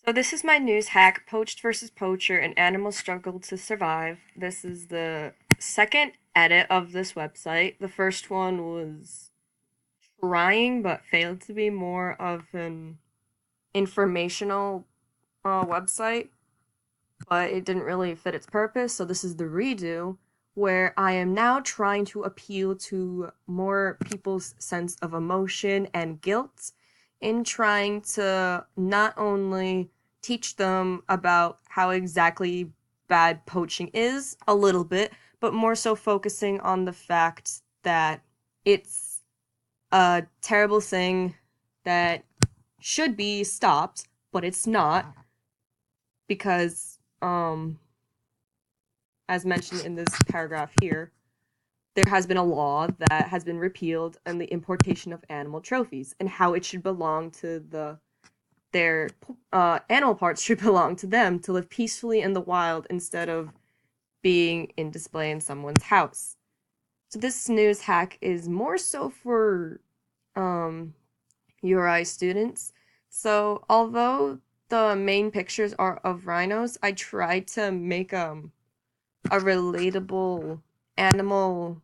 So this is my news hack, Poached versus Poacher, an animal struggle to survive. This is the second edit of this website. The first one was trying but failed to be more of an informational website, but it didn't really fit its purpose, so this is the redo, where I am now trying to appeal to more people's sense of emotion and guilt in trying to not only teach them about how exactly bad poaching is a little bit, but more so focusing on the fact that it's a terrible thing that should be stopped, but it's not because as mentioned in this paragraph here, there has been a law that has been repealed on the importation of animal trophies and how it should belong to their animal parts should belong to them to live peacefully in the wild instead of being in display in someone's house. So this news hack is more so for um, URI students. So although the main pictures are of rhinos, I tried to make a relatable animal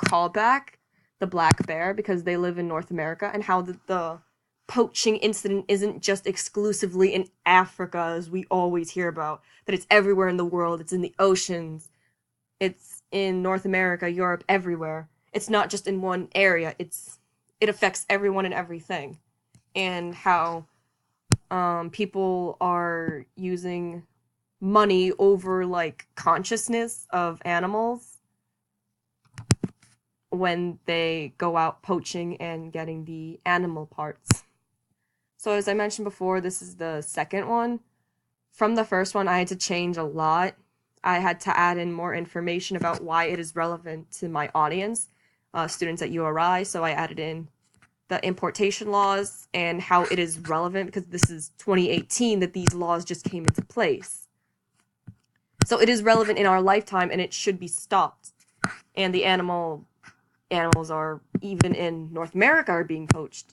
callback, the black bear, because they live in North America, and how the poaching incident isn't just exclusively in Africa, as we always hear about, that it's everywhere in the world, it's in the oceans, it's in North America, Europe, everywhere. It's not just in one area, it affects everyone and everything. And how people are using money over like consciousness of animals when they go out poaching and getting the animal parts. So as I mentioned before, this is the second one. From the first one, I had to change a lot. I had to add in more information about why it is relevant to my audience, students at URI. So I added in the importation laws and how it is relevant because this is 2018 that these laws just came into place. So it is relevant in our lifetime and it should be stopped. And the animals are even in North America are being poached.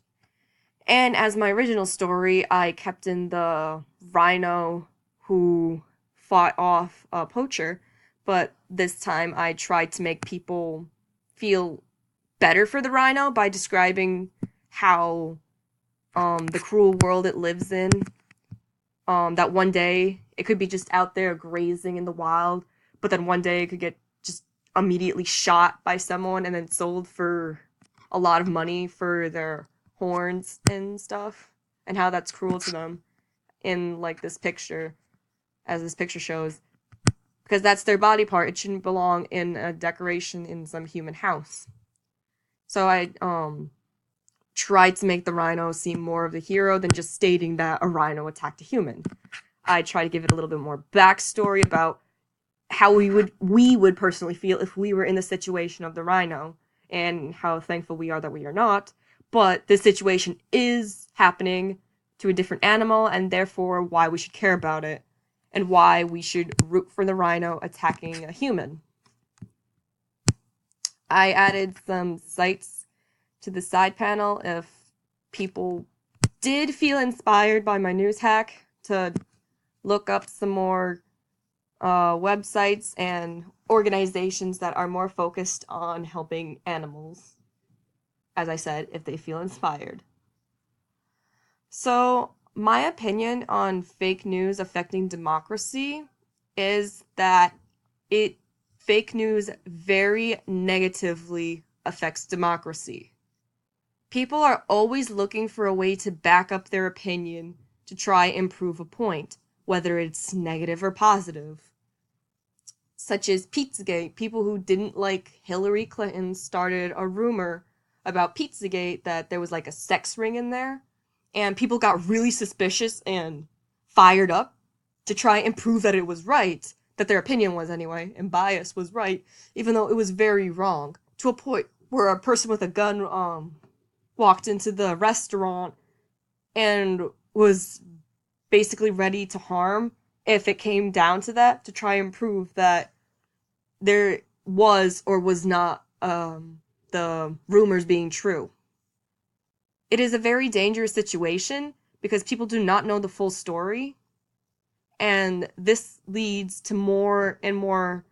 And as my original story, I kept in the rhino who fought off a poacher, but this time I tried to make people feel better for the rhino by describing how the cruel world it lives in. That one day it could be just out there grazing in the wild, but then one day it could get just immediately shot by someone and then sold for a lot of money for their horns and stuff, and how that's cruel to them in like this picture, as this picture shows, because that's their body part. It shouldn't belong in a decoration in some human house. So I tried to make the rhino seem more of the hero than just stating that a rhino attacked a human. I try to give it a little bit more backstory about how we would personally feel if we were in the situation of the rhino, and how thankful we are that we are not. But this situation is happening to a different animal, and therefore why we should care about it, and why we should root for the rhino attacking a human. I added some sites to the side panel if people did feel inspired by my news hack to look up some more websites and organizations that are more focused on helping animals, as I said, if they feel inspired. So, my opinion on fake news affecting democracy is that it fake news very negatively affects democracy. People are always looking for a way to back up their opinion to try and prove a point, whether it's negative or positive. Such as Pizzagate. People who didn't like Hillary Clinton started a rumor about Pizzagate that there was like a sex ring in there, and people got really suspicious and fired up to try and prove that it was right, that their opinion was anyway, and bias was right, even though it was very wrong, to a point where a person with a gun walked into the restaurant and was basically ready to harm if it came down to that, to try and prove that there was or was not the rumors being true. It is a very dangerous situation because people do not know the full story. And this leads to more and more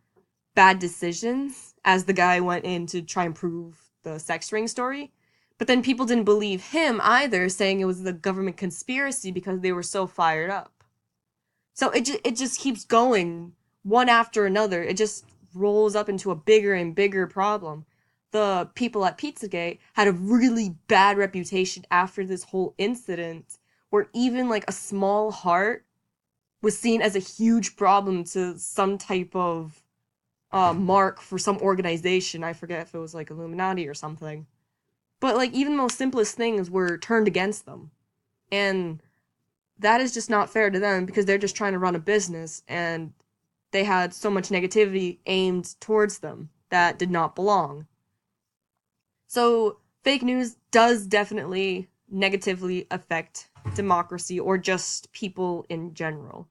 bad decisions as the guy went in to try and prove the sex ring story. But then people didn't believe him either, saying it was the government conspiracy because they were so fired up. So it just keeps going one after another. It just rolls up into a bigger and bigger problem. The people at Pizzagate had a really bad reputation after this whole incident, where even like a small heart was seen as a huge problem to some type of mark for some organization. I forget if it was like Illuminati or something. But like even the most simplest things were turned against them. And that is just not fair to them because they're just trying to run a business and they had so much negativity aimed towards them that did not belong. So fake news does definitely negatively affect democracy or just people in general.